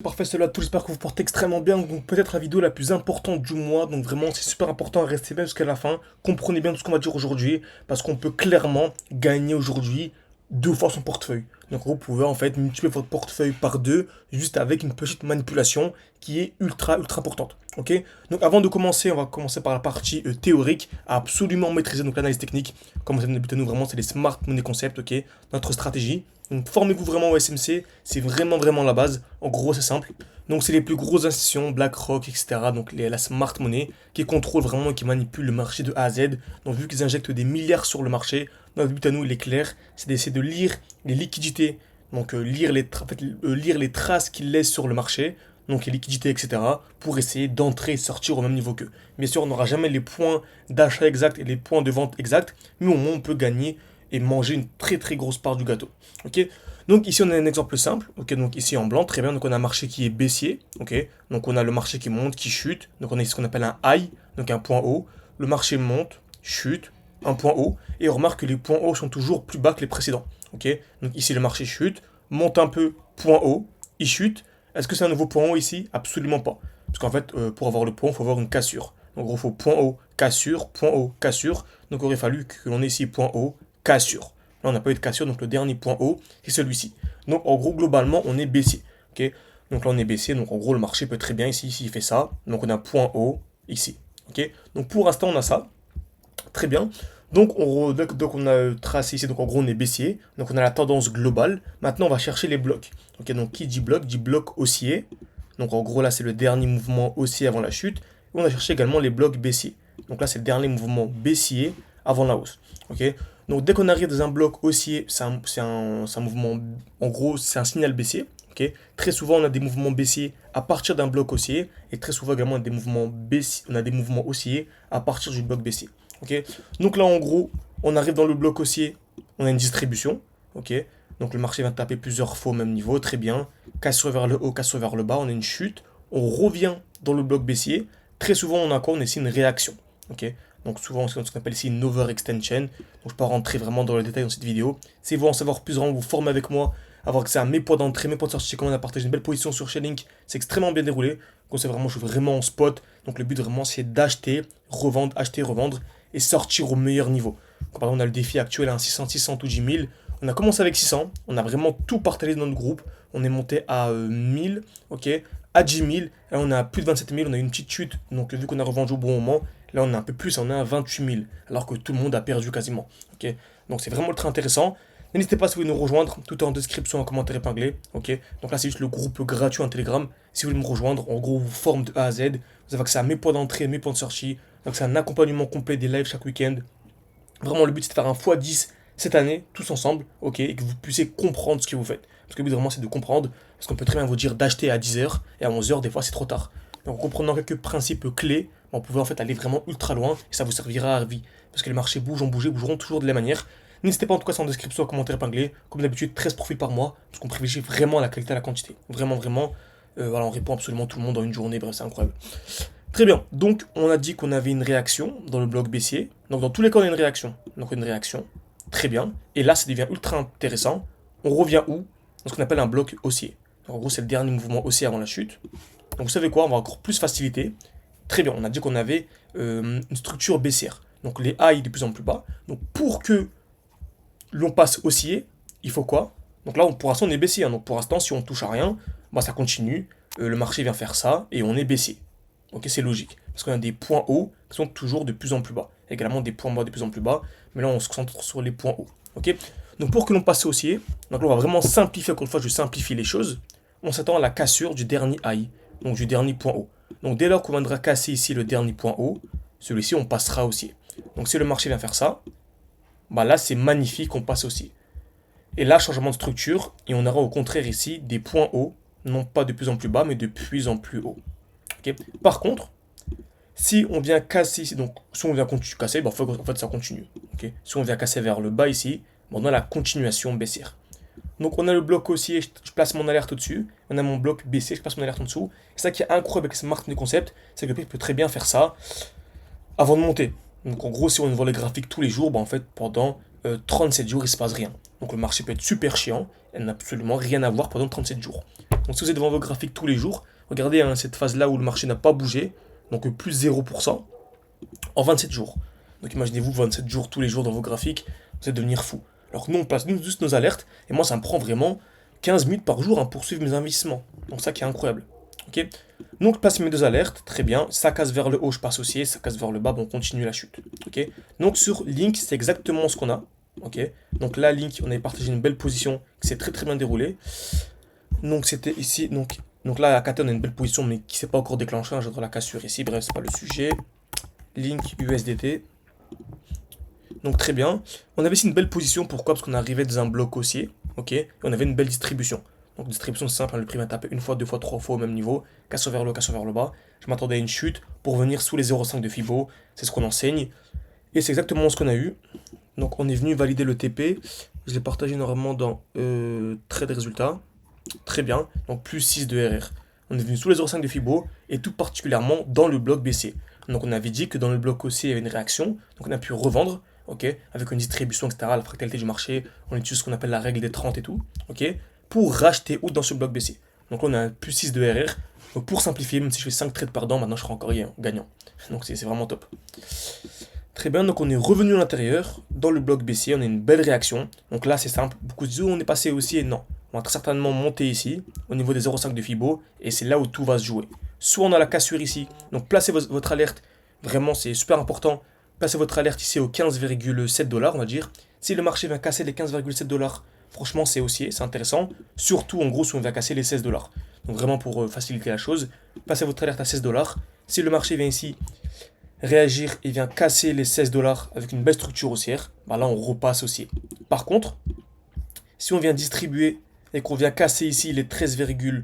parfait, cela tout, j'espère que vous portez extrêmement bien. Donc peut-être la vidéo la plus importante du mois, donc vraiment c'est super important à rester bien jusqu'à la fin. Comprenez bien tout ce qu'on va dire aujourd'hui, parce qu'on peut clairement gagner aujourd'hui deux fois son portefeuille. Donc vous pouvez en fait multiplier votre portefeuille par deux, juste avec une petite manipulation qui est ultra importante. Ok. Donc avant de commencer, on va commencer par la partie théorique, à absolument maîtriser donc l'analyse technique. Comme vous savez, nous vraiment c'est les smart money concepts, ok, notre stratégie. Donc formez-vous vraiment au SMC, c'est vraiment la base. En gros, c'est simple. Donc c'est les plus grosses institutions, BlackRock, etc. Donc la smart money qui contrôle vraiment et qui manipule le marché de A à Z. Donc vu qu'ils injectent des milliards sur le marché, notre but à nous, il est clair, c'est d'essayer de lire les liquidités, donc lire les traces qu'ils laissent sur le marché, donc les liquidités, etc., pour essayer d'entrer et sortir au même niveau qu'eux. Bien sûr, on n'aura jamais les points d'achat exacts et les points de vente exacts, mais au moins on peut gagner et manger une très grosse part du gâteau. Ok. Donc ici on a un exemple simple. Ok. Donc ici en blanc, très bien. Donc on a un marché qui est baissier. Ok. Donc on a le marché qui monte, qui chute. Donc on a ce qu'on appelle un high, donc un point haut. Le marché monte, chute, un point haut. Et on remarque que les points hauts sont toujours plus bas que les précédents. Ok. Donc ici le marché chute, monte un peu, point haut, il chute. Est-ce que c'est un nouveau point haut ici? Absolument pas. Parce qu'en fait, pour avoir le point, il faut avoir une cassure. Donc, en gros, il faut point haut, cassure, point haut, cassure. Donc, il aurait fallu que l'on ait ici point haut, cassure. Là, on n'a pas eu de cassure, donc le dernier point haut, c'est celui-ci. Donc, en gros, globalement, on est baissier. Ok. Donc là, on est baissier. Donc, en gros, le marché peut très bien ici, il fait ça. Donc, on a point haut ici. Ok. Donc, pour l'instant, on a ça. Très bien. Donc on a tracé ici, donc en gros on est baissier, donc on a la tendance globale. Maintenant on va chercher les blocs. Ok, donc qui dit bloc haussier. Donc en gros là c'est le dernier mouvement haussier avant la chute. Et on a cherché également les blocs baissiers. Donc là c'est le dernier mouvement baissier avant la hausse. Ok, donc dès qu'on arrive dans un bloc haussier, c'est un mouvement, en gros c'est un signal baissier. Ok, très souvent on a des mouvements baissiers à partir d'un bloc haussier et très souvent également on a des mouvements haussiers à partir du bloc baissier. Ok. Donc là, en gros, on arrive dans le bloc haussier, on a une distribution. Ok. Donc le marché va taper plusieurs fois au même niveau, très bien. Cassure vers le haut, cassure vers le bas, on a une chute. On revient dans le bloc baissier. Très souvent, on a quoi? On a ici une réaction. Ok. Donc souvent, c'est ce qu'on appelle ici une overextension. Donc je ne vais pas rentrer vraiment dans le détail dans cette vidéo. Si vous voulez en savoir plus, vraiment vous former avec moi, avoir accès à mes points d'entrée, mes points de sortie, comment on a partagé une belle position sur Chainlink, c'est extrêmement bien déroulé. Donc c'est vraiment, je suis vraiment en spot. Donc le but vraiment, c'est d'acheter, revendre, acheter, revendre et sortir au meilleur niveau. Par exemple, on a le défi actuel à 600 ou 10 000. On a commencé avec 600, on a vraiment tout partagé dans notre groupe. On est monté à 1000, ok, à 10 000. Là, on est à plus de 27 000, on a eu une petite chute. Donc, vu qu'on a revendu au bon moment, là, on est un peu plus, on est à 28 000. Alors que tout le monde a perdu quasiment. Ok, donc, c'est vraiment ultra intéressant. N'hésitez pas si vous voulez nous rejoindre, tout est en description, en commentaire épinglé. Ok, donc là, c'est juste le groupe gratuit en Telegram. Si vous voulez me rejoindre, en gros, vous forme de A à Z. Vous avez accès à mes points d'entrée, mes points de sortie. Donc, c'est un accompagnement complet des lives chaque week-end. Vraiment, le but, c'est de faire un x10 cette année, tous ensemble, ok, et que vous puissiez comprendre ce que vous faites. Parce que le but, vraiment, c'est de comprendre. Parce qu'on peut très bien vous dire d'acheter à 10h, et à 11h, des fois, c'est trop tard. Donc, en comprenant quelques principes clés, on pouvait en fait aller vraiment ultra loin, et ça vous servira à vie. Parce que les marchés bougent, ont bougé, bougeront toujours de la manière. N'hésitez pas, en tout cas, c'est en description, en commentaire épinglé. Comme d'habitude, 13 profils par mois, parce qu'on privilégie vraiment la qualité à la quantité. Vraiment. Voilà, on répond absolument tout le monde en une journée, bref, c'est incroyable. Très bien, donc on a dit qu'on avait une réaction dans le bloc baissier. Donc dans tous les cas, on a une réaction. Donc une réaction, très bien. Et là, ça devient ultra intéressant. On revient où? Dans ce qu'on appelle un bloc haussier. Donc, en gros, c'est le dernier mouvement haussier avant la chute. Donc vous savez quoi? On va encore plus faciliter. Très bien, on a dit qu'on avait une structure baissière. Donc les highs de plus en plus bas. Donc pour que l'on passe haussier, il faut quoi? Donc là, pour l'instant, on est baissier. Hein. Donc pour l'instant, si on touche à rien, bah, ça continue. Le marché vient faire ça et on est baissier. Ok, c'est logique. Parce qu'on a des points hauts qui sont toujours de plus en plus bas. Également des points bas de plus en plus bas. Mais là, on se concentre sur les points hauts. Ok. Donc pour que l'on passe haussier, donc là, on va vraiment simplifier. Encore une fois, je simplifie les choses. On s'attend à la cassure du dernier high. Donc du dernier point haut. Donc dès lors qu'on viendra casser ici le dernier point haut, celui-ci, on passera haussier. Donc si le marché vient faire ça, bah là, c'est magnifique, on passe haussier. Et là, changement de structure. Et on aura au contraire ici des points hauts. Non pas de plus en plus bas, mais de plus en plus haut. Okay. Par contre, si on vient casser ici, donc si on vient casser, bah, en fait ça continue. Okay. Si on vient casser vers le bas ici, bon, on a la continuation baissière. Donc on a le bloc haussier, je place mon alerte au-dessus. On a mon bloc baissier, je place mon alerte en dessous. Et ça qui est incroyable avec Smart Money Concept, c'est que le prix peut très bien faire ça avant de monter. Donc en gros, si on voit les graphiques tous les jours, bah, en fait pendant 37 jours, il se passe rien. Donc le marché peut être super chiant, elle n'a absolument rien à voir pendant 37 jours. Donc si vous êtes devant vos graphiques tous les jours, regardez hein, cette phase-là où le marché n'a pas bougé, donc plus 0% en 27 jours. Donc imaginez-vous 27 jours tous les jours dans vos graphiques, vous allez devenir fou. Alors nous, on place nous juste nos alertes, et moi ça me prend vraiment 15 minutes par jour hein, pour suivre mes investissements. Donc ça qui est incroyable. Ok. Donc je place mes deux alertes, très bien. Ça casse vers le haut, je passe haussier, ça casse vers le bas, bon, on continue la chute. Ok. Donc sur Link, c'est exactement ce qu'on a. Ok. Donc là, Link, on avait partagé une belle position qui s'est très très bien déroulée. Donc c'était ici, donc là à KT on a une belle position mais qui s'est pas encore déclenchée, hein, j'adore la cassure ici, bref c'est pas le sujet. Link USDT. Donc très bien. On avait ici une belle position, pourquoi? Parce qu'on arrivait dans un bloc haussier, ok, et on avait une belle distribution. Donc distribution simple, hein, le prix m'a tapé une fois, deux fois, trois fois au même niveau, cassure vers le haut, cassure vers le bas. Je m'attendais à une chute pour venir sous les 0,5 de Fibo, c'est ce qu'on enseigne. Et c'est exactement ce qu'on a eu. Donc on est venu valider le TP, je l'ai partagé normalement dans trade résultats. Très bien, donc plus 6 de RR. On est venu sous les 0,5 de Fibo et tout particulièrement dans le bloc baissier. Donc on avait dit que dans le bloc haussier il y avait une réaction, donc on a pu revendre, ok, avec une distribution, etc., la fractalité du marché, on utilise ce qu'on appelle la règle des 30 et tout, ok, pour racheter ou dans ce bloc baissier. Donc là on a un plus 6 de RR, donc pour simplifier, même si je fais 5 trades par dent, maintenant je serai encore gagnant. Donc c'est vraiment top. Très bien, donc on est revenu à l'intérieur, dans le bloc baissier, on a une belle réaction. Donc là c'est simple, beaucoup se disent où on est passé aussi et non. On va très certainement monter ici, au niveau des 0,5 de Fibo, et c'est là où tout va se jouer. Soit on a la cassure ici, donc placez votre alerte, vraiment c'est super important, placez votre alerte ici au 15,7 $, on va dire. Si le marché vient casser les 15,7 $, franchement c'est haussier, c'est intéressant, surtout en gros si on vient casser les 16 $. Donc vraiment pour faciliter la chose, placez votre alerte à 16 $. Si le marché vient ici réagir et vient casser les 16 $ avec une belle structure haussière, bah là on repasse haussier. Par contre, si on vient distribuer et qu'on vient casser ici les 13,5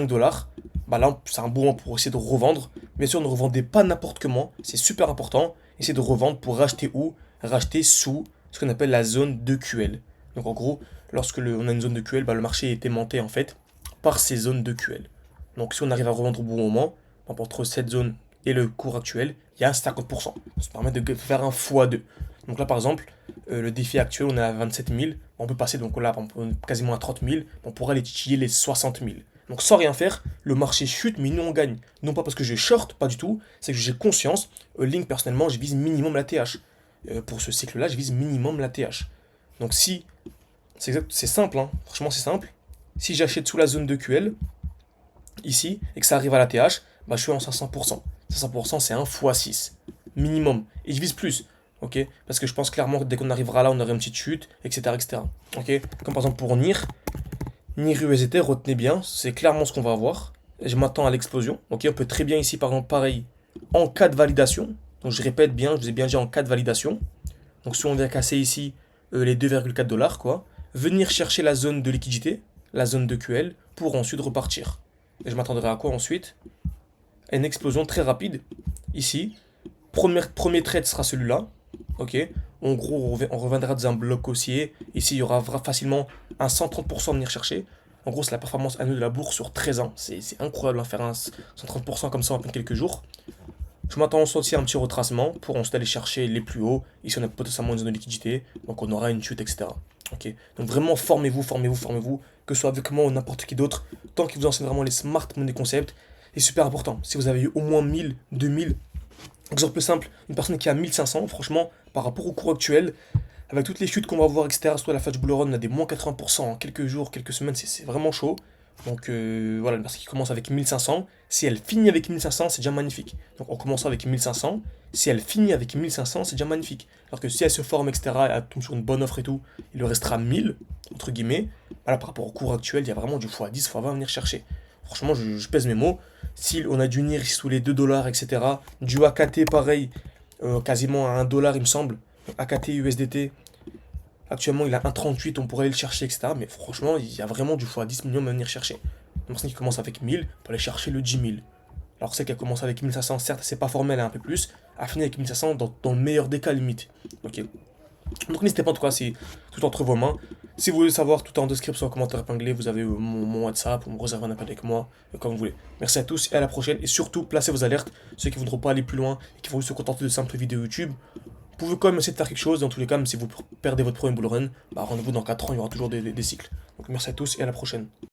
$, bah là c'est un bon moment pour essayer de revendre. Bien sûr, ne revendez pas n'importe comment, c'est super important. Essayez de revendre pour racheter où? Racheter sous ce qu'on appelle la zone de QL. Donc en gros, lorsque on a une zone de QL, bah, le marché est aimanté en fait par ces zones de QL. Donc si on arrive à revendre au bon moment, entre cette zone et le cours actuel, il y a 50%. Ça permet de faire un x2. Donc là, par exemple, le défi actuel, on est à 27 000. On peut passer donc là, quasiment à 30 000. On pourra aller titiller les 60 000. Donc sans rien faire, le marché chute, mais nous on gagne. Non pas parce que je short, pas du tout. C'est que j'ai conscience. Link, personnellement, je vise minimum la TH. Pour ce cycle-là, je vise minimum la TH. Donc si, c'est simple, hein. Franchement c'est simple. Si j'achète sous la zone de QL, ici, et que ça arrive à la TH, bah, je suis en 500%. 500%, c'est 1 x 6. Minimum. Et je vise plus. Ok. Parce que je pense clairement que dès qu'on arrivera là, on aura une petite chute, etc. etc. Ok. Comme par exemple pour NIR. NIR USDT, retenez bien. C'est clairement ce qu'on va avoir. Je m'attends à l'explosion. Ok. On peut très bien ici, par exemple, pareil, en cas de validation. Donc je répète bien, je vous ai bien dit en cas de validation. Donc si on vient casser ici les 2,4 $, quoi. Venir chercher la zone de liquidité, la zone de QL, pour ensuite repartir. Et je m'attendrai à quoi ensuite? Une explosion très rapide. Ici, premier trade sera celui-là. Ok. En gros, on reviendra dans un bloc haussier. Ici, il y aura facilement un 130% à venir chercher. En gros, c'est la performance annuelle de la bourse sur 13 ans. C'est incroyable à faire un 130% comme ça en quelques jours. Je m'attends aussi à un petit retracement pour ensuite aller chercher les plus hauts. Ici, on a potentiellement une zone de liquidité. Donc, on aura une chute, etc. Ok. Donc, vraiment, formez-vous, formez-vous, formez-vous. Que ce soit avec moi ou n'importe qui d'autre. Tant qu'il vous enseigne vraiment les smart money concepts. C'est super important. Si vous avez eu au moins 1000, 2000, exemple simple, une personne qui a 1500, franchement, par rapport au cours actuel, avec toutes les chutes qu'on va voir, etc., soit la Flash Bull Run, on a des moins 80% en quelques jours, quelques semaines, c'est vraiment chaud. Donc voilà, une personne qui commence avec 1500, si elle finit avec 1500, c'est déjà magnifique. Donc on commence avec 1500, si elle finit avec 1500, c'est déjà magnifique. Alors que si elle se forme, etc., elle tombe sur une bonne offre et tout, il lui restera 1000, entre guillemets. Voilà, par rapport au cours actuel, il y a vraiment du x10, x20 à venir chercher. Franchement, je pèse mes mots. Si on a du NIR sous les 2 $, etc. Du AKT, pareil, quasiment à 1 $, il me semble. AKT USDT, actuellement, il a 1,38, on pourrait aller le chercher, etc. Mais franchement, il y a vraiment du x10 millions à venir chercher. Une personne qui commence avec 1000 pour aller chercher le 10 000. Alors, celle qui a commencé avec 1500, certes, c'est pas formel, un peu plus. A fini avec 1500 dans le meilleur des cas, limite. Ok. Donc n'hésitez pas en tout cas, c'est tout entre vos mains. Si vous voulez savoir, tout est en description, en commentaire épinglé, vous avez mon WhatsApp, ou me réserver un appel avec moi, comme vous voulez. Merci à tous et à la prochaine. Et surtout, placez vos alertes, ceux qui ne voudront pas aller plus loin et qui vont juste se contenter de simples vidéos YouTube. pouvez quand même essayer de faire quelque chose. Dans tous les cas, même si vous perdez votre premier bull run, bah, rendez-vous dans 4 ans, il y aura toujours des cycles. Donc merci à tous et à la prochaine.